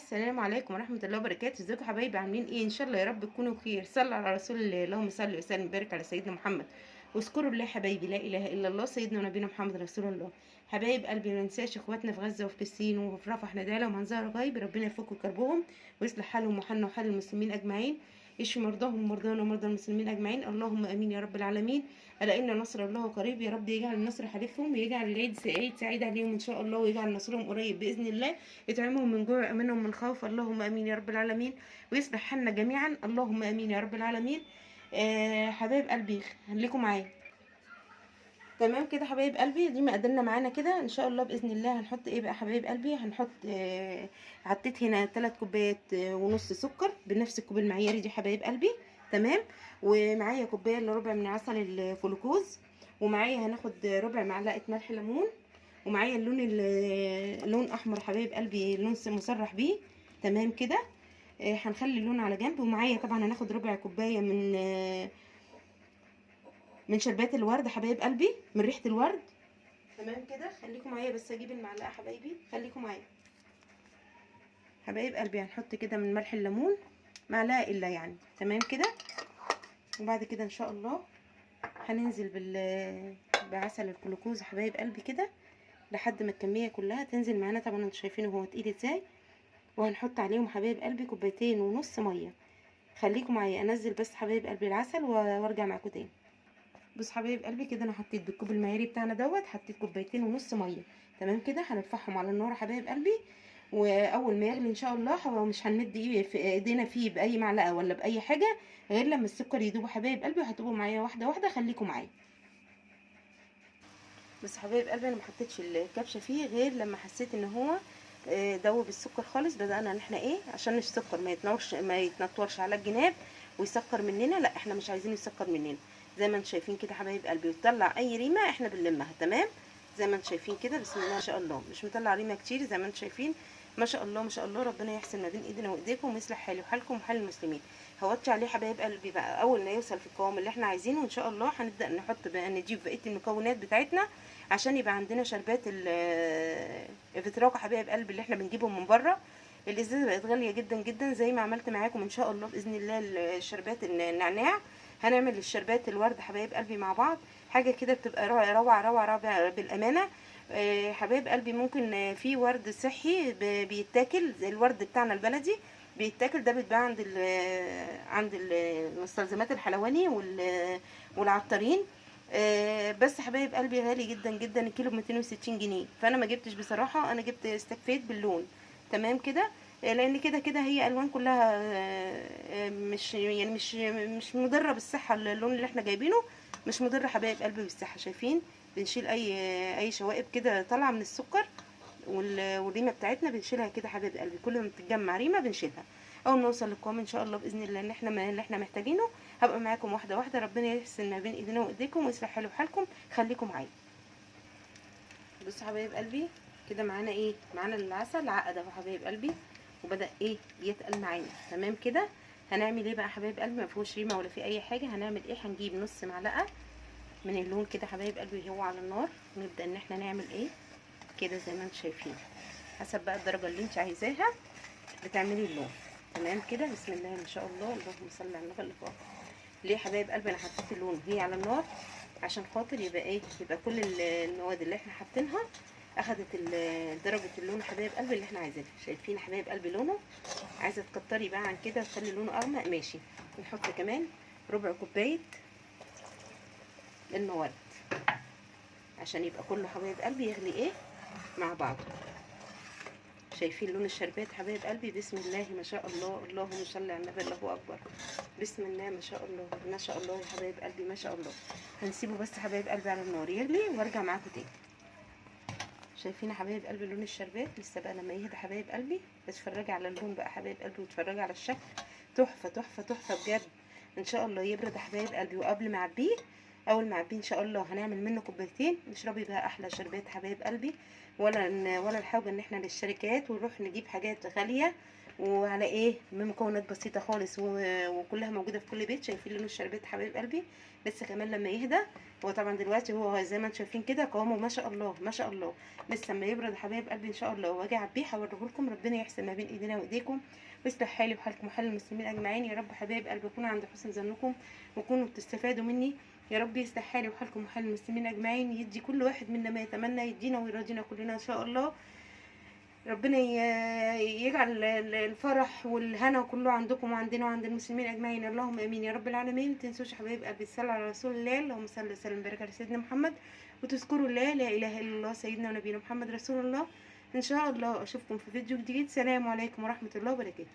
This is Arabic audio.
السلام عليكم ورحمة الله وبركاته. ازيكم حبايبي؟ عاملين ايه؟ ان شاء الله يا رب تكونوا بخير. صلوا على رسول الله، اللهم صل وسلم وبارك على سيدنا محمد. واذكروا الله حبايبي، لا اله الا الله، سيدنا ونبينا محمد رسول الله. حبايب قلبي، ما ننساش اخواتنا في غزة وفي فلسطين وفي رفح، ندعي لهم عن ظهر غيب، ربنا يفك كربهم ويصلح حالهم وحالنا وحال المسلمين اجمعين، يشفي مرضاهم ومرضانا ومرضى المسلمين اجمعين، اللهم امين يا رب العالمين. الا ان نصر الله قريب. يا رب يجعل النصر حليفهم، ويجعل العيد عيد سعيد عليهم ان شاء الله، ويجعل نصرهم قريب باذن الله. يطعمهم من جوع ويأمنهم من خوف، اللهم امين يا رب العالمين. ويصلح حالنا جميعا، اللهم امين يا رب العالمين. حبايب قلبي، خليكم معايا. تمام كده حبايب قلبي، دي مقاديرنا معانا كده ان شاء الله باذن الله. هنحط ايه بقى حبايب قلبي؟ هنحط حطيت هنا 3 كوبايات ونص سكر بنفس الكوب المعياري دي حبايب قلبي. تمام. ومعايا كوبايه الا ربع من عسل الجلوكوز، ومعايا هناخد ربع معلقه ملح ليمون، ومعايا لون احمر حبايب قلبي، لون مسرح بيه. تمام كده. هنخلي اللون على جنب. ومعايا طبعا هناخد ربع كوبايه من شربات الورد حبايب قلبي، من ريحه الورد. تمام كده. خليكم معايا بس اجيب المعلقه حبايبي، خليكم معايا حبايب قلبي. هنحط كده من ملح الليمون معلقه الا يعني. تمام كده. وبعد كده ان شاء الله هننزل بعسل الجلوكوز حبايب قلبي كده لحد ما الكميه كلها تنزل معانا. طبعا انتوا شايفينه هو تقيل ازاي. وهنحط عليهم حبايب قلبي كوبايتين ونص ميه. خليكم معايا، انزل بس حبايب قلبي العسل وارجع معاكم تاني. بص حبايب قلبي كده، انا حطيت بالكوب المعياري بتاعنا دوت، حطيت كوبايتين ونص ميه. تمام كده. هنرفعهم على النار حبايب قلبي، واول ما يغلي ان شاء الله هو مش هنمد في ايدينا فيه باي معلقه ولا باي حاجه غير لما السكر يدوب حبايب قلبي. وهتبقوا معايا واحده واحده، خليكم معايا. بس حبايب قلبي انا ما حطيتش الكبشه فيه غير لما حسيت ان هو دوب السكر خالص. بدأنا ان احنا ايه، عشان السكر ما يتنطورش على الجناب ويسكر مننا. لا، احنا مش عايزين يسكر مننا. زي ما انتم شايفين كده حبايب قلبي، وتطلع اي ريمه احنا بنلمها. تمام. زي ما انتم شايفين كده، بسم الله ما شاء الله، مش مطلع ريمه كتير. زي ما انتم شايفين ما شاء الله ما شاء الله، ربنا يحسن ما بين ايدينا وايديكم ويصلح حالي وحالكم وحال المسلمين. هوطي عليه حبايب قلبي بقى. اول ما يوصل في القوام اللي احنا عايزينه ان شاء الله هنبدا نحط بقى، نضيف بقيه المكونات بتاعتنا عشان يبقى عندنا شربات الفتراك حبايب قلبي اللي احنا بنجيبه من بره. الازازه بقت غاليه جدا جدا، زي ما عملت معاكم ان شاء الله باذن الله الشربات النعناع. هنعمل الشربات الورد حبايب قلبي مع بعض، حاجه كده بتبقى روعه روعه روعه بالامانه. حبايب قلبي، ممكن في ورد صحي بيتاكل زي الورد بتاعنا البلدي بيتاكل، ده بيتباع عند المستلزمات الحلواني والعطارين. بس حبايب قلبي غالي جدا جدا، الكيلو ب 260 جنيه. فانا ما جبتش بصراحه، انا جبت استكفيت باللون. تمام كده. لان كده كده هي الوان كلها مش يعني مش مضره بالصحه. اللون اللي احنا جايبينه مش مضر حبايب قلبي بالصحه. شايفين بنشيل اي شوائب كده طالعه من السكر، والريمه بتاعتنا بنشيلها كده حبايب قلبي. كل ما بتتجمع ريمه بنشيلها. اول ما نوصل للقوام ان شاء الله باذن الله اللي احنا محتاجينه، هبقى معاكم واحده واحده. ربنا يحسن ما بين ايدينا وايديكم ويصلح حاله حالكم. خليكم معايا. بصوا حبايب قلبي كده، معانا ايه؟ معانا العسل عقد اهو حبايب قلبي، وبدا ايه يتقل معانا. تمام كده. هنعمل ايه بقى حبايب قلبي؟ ما فيهوش ريمه ولا في اي حاجه. هنعمل ايه؟ هنجيب نص معلقه من اللون كده حبايب قلبي هو على النار، ونبدا ان احنا نعمل ايه كده زي ما انتم شايفين، حسب بقى الدرجه اللي انت عايزاها بتعملي اللون. تمام كده. بسم الله ما شاء الله، اللهم صل على النبي اللي فوق. ليه حبايب قلبي انا حطيت اللون وهي على النار؟ عشان خاطر يبقى ايه، يبقى كل المواد اللي احنا حاطينها اخدت درجه اللون حبايب قلبي اللي احنا عايزينها. شايفين حبايب قلبي لونه؟ عايزه تكتري بقى عن كده تخلي لونه اغمق، ماشي. نحط كمان ربع كوبايه المواد عشان يبقى كله حبايب قلبي يغلي ايه مع بعضه. شايفين لون الشربات حبايب قلبي؟ بسم الله ما شاء الله، اللهم صل على النبي، الله اكبر. بسم الله ما شاء الله ما شاء الله يا حبايب قلبي ما شاء الله. هنسيبه بس حبايب قلبي على النار يغلي وارجع معاكم تاني. شايفين يا حبايب قلبي لون الشربات؟ لسه بقى لما يهدى حبايب قلبي اتفرجي على اللون بقى حبايب قلبي، واتفرجي على الشكل. تحفه تحفه تحفه بجد. ان شاء الله يبرد يا حبايب قلبي، وقبل ما اعبيه اول ما عبيه ان شاء الله هنعمل منه كوبايتين نشربي بقى احلى شربات حبايب قلبي. ولا الحاجه ان احنا للشركات ونروح نجيب حاجات غاليه وعلى ايه بمكونات بسيطه خالص وكلها موجوده في كل بيت. شايفين لون الشربات حبايب قلبي لسه كمان لما يهدى. هو طبعا دلوقتي هو زي ما انتم شايفين كده قوامه ما شاء الله ما شاء الله. لسه اما يبرد حبايب قلبي ان شاء الله واجي اعبيه هوريهولكم. ربنا يحسن ما بين ايدينا وايديكم ويصلح حالي وحالكم وحال المسلمين اجمعين يا رب. حبايب قلبي اكون عند حسن ظنكم وكونوا بتستفادوا مني يا رب. يصلح حالي وحالكم وحال المسلمين اجمعين. يدي كل واحد منا ما يتمنى يدينا ويرضينا كلنا ان شاء الله. ربنا يجعل الفرح والهنا كله عندكم وعندنا وعند المسلمين اجمعين اللهم امين يا رب العالمين. متنسوش حبايب قلبي تصلوا على رسول الله اللهم صل وسلم وبارك على سيدنا محمد وتذكروا الله لا اله الا الله سيدنا ونبينا محمد رسول الله. ان شاء الله اشوفكم في فيديو جديد. سلام عليكم ورحمه الله وبركاته.